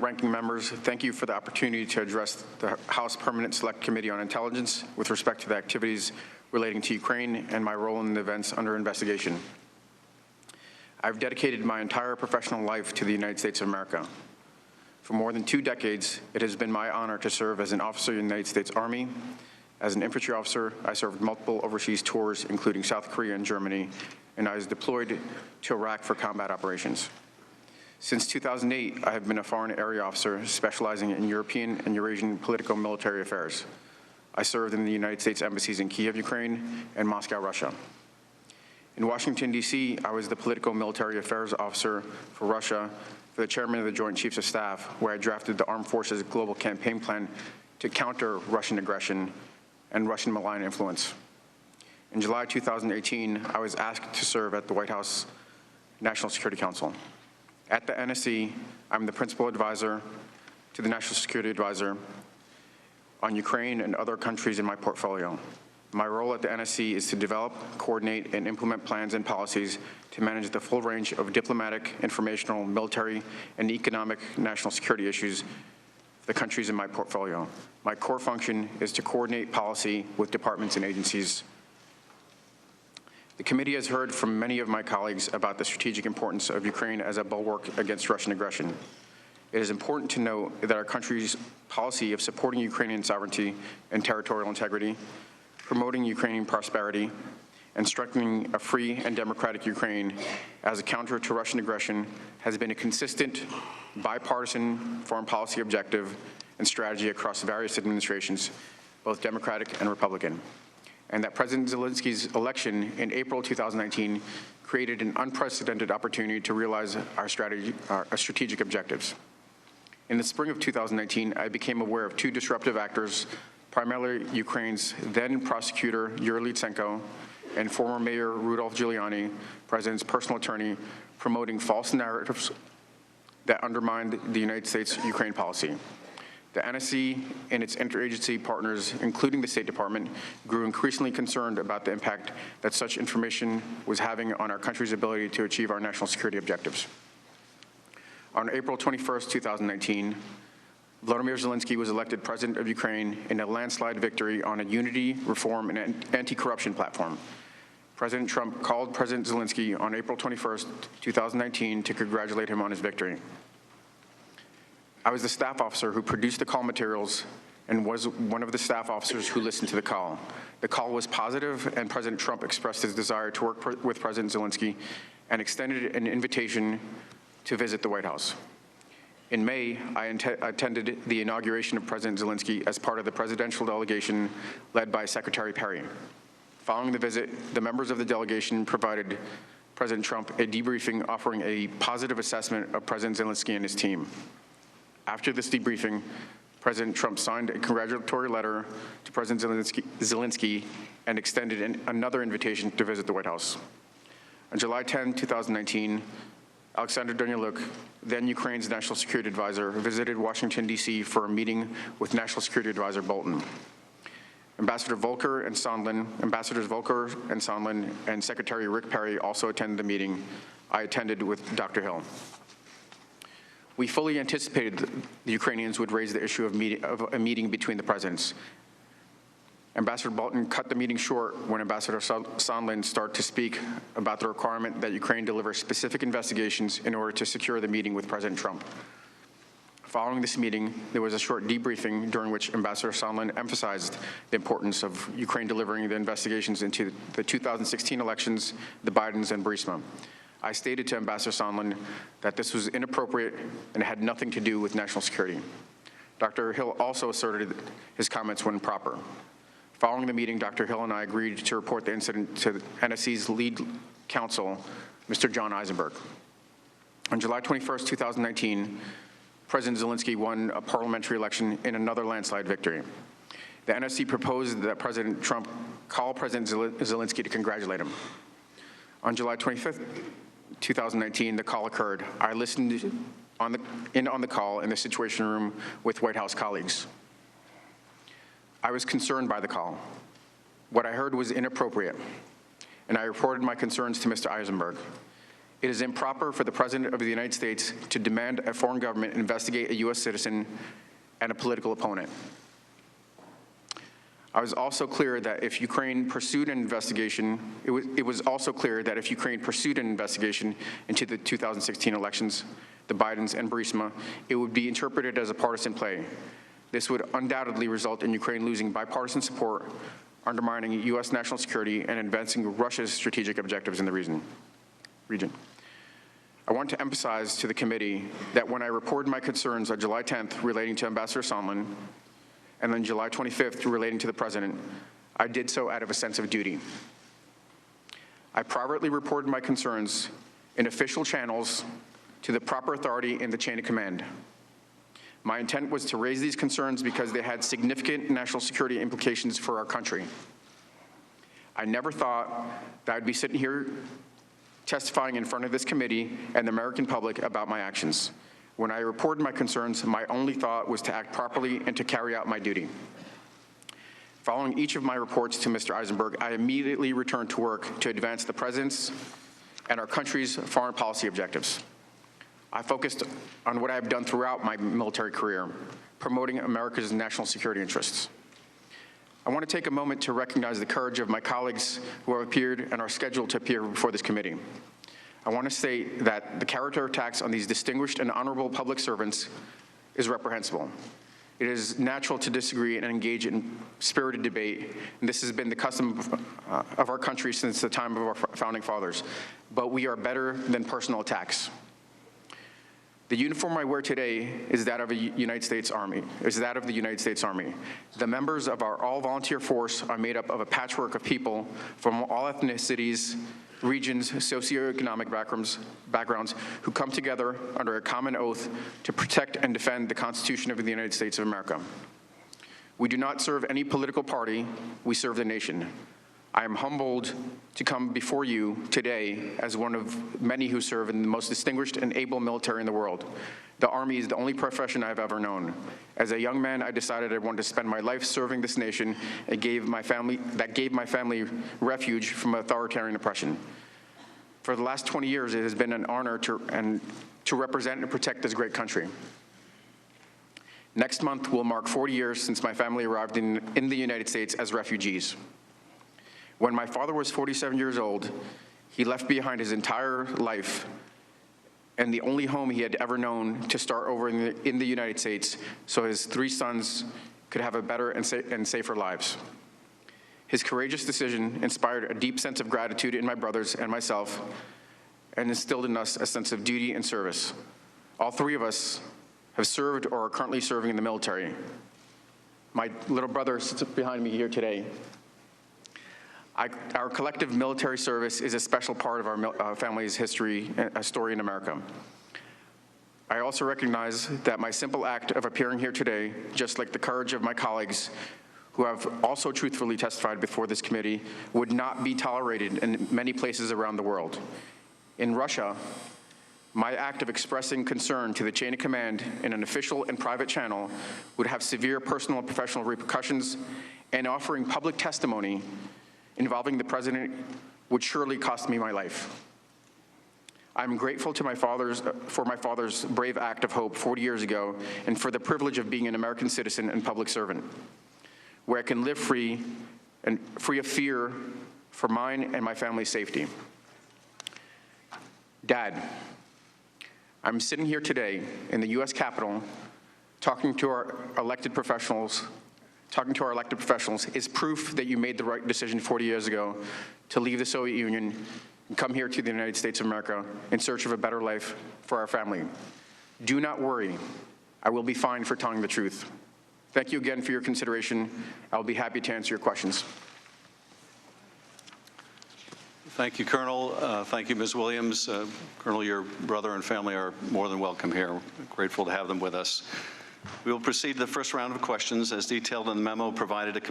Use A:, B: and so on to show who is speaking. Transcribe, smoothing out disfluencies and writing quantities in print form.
A: Ranking members, thank you for the opportunity to address the House Permanent Select Committee on Intelligence with respect to the activities relating to Ukraine and my role in the events under investigation. I've dedicated my entire professional life to the United States of America. For more than 2 decades, it has been my honor to serve as an officer in the United States Army. As an infantry officer, I served multiple overseas tours, including South Korea and Germany, and I was deployed to Iraq for combat operations. Since 2008, I have been a foreign area officer specializing in European and Eurasian political military affairs. I served in the United States embassies in Kiev, Ukraine, and Moscow, Russia. In Washington, D.C., I was the political military affairs officer for Russia for the chairman of the Joint Chiefs of Staff, where I drafted the Armed Forces Global Campaign Plan to counter Russian aggression and Russian malign influence. In July 2018, I was asked to serve at the White House National Security Council. At the NSC, I'm the principal advisor to the National Security Advisor on Ukraine and other countries in my portfolio. My role at the NSC is to develop, coordinate, and implement plans and policies to manage the full range of diplomatic, informational, military, and economic national security issues for the countries in my portfolio. My core function is to coordinate policy with departments and agencies. The committee has heard from many of my colleagues about the strategic importance of Ukraine as a bulwark against Russian aggression. It is important to note that our country's policy of supporting Ukrainian sovereignty and territorial integrity, promoting Ukrainian prosperity, and strengthening a free and democratic Ukraine as a counter to Russian aggression has been a consistent, bipartisan foreign policy objective and strategy across various administrations, both Democratic and Republican, and that President Zelensky's election in April 2019 created an unprecedented opportunity to realize our strategic objectives. In the spring of 2019, I became aware of 2 disruptive actors, primarily Ukraine's then prosecutor Yuri Lutsenko and former Mayor Rudolph Giuliani, President's personal attorney, promoting false narratives that undermined the United States-Ukraine policy. The NSC and its interagency partners, including the State Department, grew increasingly concerned about the impact that such information was having on our country's ability to achieve our national security objectives. On April 21, 2019, Volodymyr Zelensky was elected president of Ukraine in a landslide victory on a unity, reform, and anti-corruption platform. President Trump called President Zelensky on April 21, 2019 to congratulate him on his victory. I was the staff officer who produced the call materials and was one of the staff officers who listened to the call. The call was positive, and President Trump expressed his desire to work with President Zelensky and extended an invitation to visit the White House. In May, I attended the inauguration of President Zelensky as part of the presidential delegation led by Secretary Perry. Following the visit, the members of the delegation provided President Trump a debriefing offering a positive assessment of President Zelensky and his team. After this debriefing, President Trump signed a congratulatory letter to President Zelensky and extended another invitation to visit the White House. On July 10, 2019, Alexander Danylyuk, then Ukraine's National Security Advisor, visited Washington, D.C. for a meeting with National Security Advisor Bolton. Ambassadors Volker and Sondland, and Secretary Rick Perry also attended the meeting. I attended with Dr. Hill. We fully anticipated the Ukrainians would raise the issue of a meeting between the presidents. Ambassador Bolton cut the meeting short when Ambassador Sondland started to speak about the requirement that Ukraine deliver specific investigations in order to secure the meeting with President Trump. Following this meeting, there was a short debriefing during which Ambassador Sondland emphasized the importance of Ukraine delivering the investigations into the 2016 elections, the Bidens, and Burisma. I stated to Ambassador Sondland that this was inappropriate and had nothing to do with national security. Dr. Hill also asserted his comments were improper. Following the meeting, Dr. Hill and I agreed to report the incident to NSC's lead counsel, Mr. John Eisenberg. On July 21, 2019, President Zelensky won a parliamentary election in another landslide victory. The NSC proposed that President Trump call President Zelensky to congratulate him. On July 25, 2019, the call occurred. I listened on the call in the Situation Room with White House colleagues. I was concerned by the call. What I heard was inappropriate, and I reported my concerns to Mr. Eisenberg. It is improper for the President of the United States to demand a foreign government investigate a U.S. citizen and a political opponent. I was also clear that if Ukraine pursued an investigation, it was also clear that if Ukraine pursued an investigation into the 2016 elections, the Bidens and Burisma, it would be interpreted as a partisan play. This would undoubtedly result in Ukraine losing bipartisan support, undermining U.S. national security, and advancing Russia's strategic objectives in the region. I want to emphasize to the committee that when I reported my concerns on July 10th relating to Ambassador Sondland, and then July 25th relating to the President, I did so out of a sense of duty. I privately reported my concerns in official channels to the proper authority in the chain of command. My intent was to raise these concerns because they had significant national security implications for our country. I never thought that I'd be sitting here testifying in front of this committee and the American public about my actions. When I reported my concerns, my only thought was to act properly and to carry out my duty. Following each of my reports to Mr. Eisenberg, I immediately returned to work to advance the President's and our country's foreign policy objectives. I focused on what I have done throughout my military career, promoting America's national security interests. I want to take a moment to recognize the courage of my colleagues who have appeared and are scheduled to appear before this committee. I want to state that the character attacks on these distinguished and honorable public servants is reprehensible. It is natural to disagree and engage in spirited debate, and this has been the custom of our country since the time of our founding fathers. But we are better than personal attacks. The uniform I wear today is that of the United States Army. The members of our all-volunteer force are made up of a patchwork of people from all ethnicities, regions, socioeconomic backgrounds who come together under a common oath to protect and defend the Constitution of the United States of America. We do not serve any political party, we serve the nation. I am humbled to come before you today as one of many who serve in the most distinguished and able military in the world. The Army is the only profession I've ever known. As a young man, I decided I wanted to spend my life serving this nation and gave my family refuge from authoritarian oppression. For the last 20 years, it has been an honor to represent and protect this great country. Next month will mark 40 years since my family arrived in the United States as refugees. When my father was 47 years old, he left behind his entire life and the only home he had ever known to start over in the United States so his 3 sons could have a better and safer lives. His courageous decision inspired a deep sense of gratitude in my brothers and myself and instilled in us a sense of duty and service. All 3 of us have served or are currently serving in the military. My little brother sits behind me here today. Our collective military service is a special part of our family's history, a story in America. I also recognize that my simple act of appearing here today, just like the courage of my colleagues who have also truthfully testified before this committee, would not be tolerated in many places around the world. In Russia, my act of expressing concern to the chain of command in an official and private channel would have severe personal and professional repercussions, and offering public testimony involving the President would surely cost me my life. I'm grateful to for my father's brave act of hope 40 years ago and for the privilege of being an American citizen and public servant, where I can live free of fear for mine and my family's safety. Dad, I'm sitting here today in the U.S. Capitol talking to our elected professionals is proof that you made the right decision 40 years ago to leave the Soviet Union and come here to the United States of America in search of a better life for our family. Do not worry. I will be fine for telling the truth. Thank you again for your consideration. I'll be happy to answer your questions.
B: Thank you, Colonel. Thank you, Ms. Williams. Colonel, your brother and family are more than welcome here. We're grateful to have them with us. We will proceed to the first round of questions as detailed in the memo provided to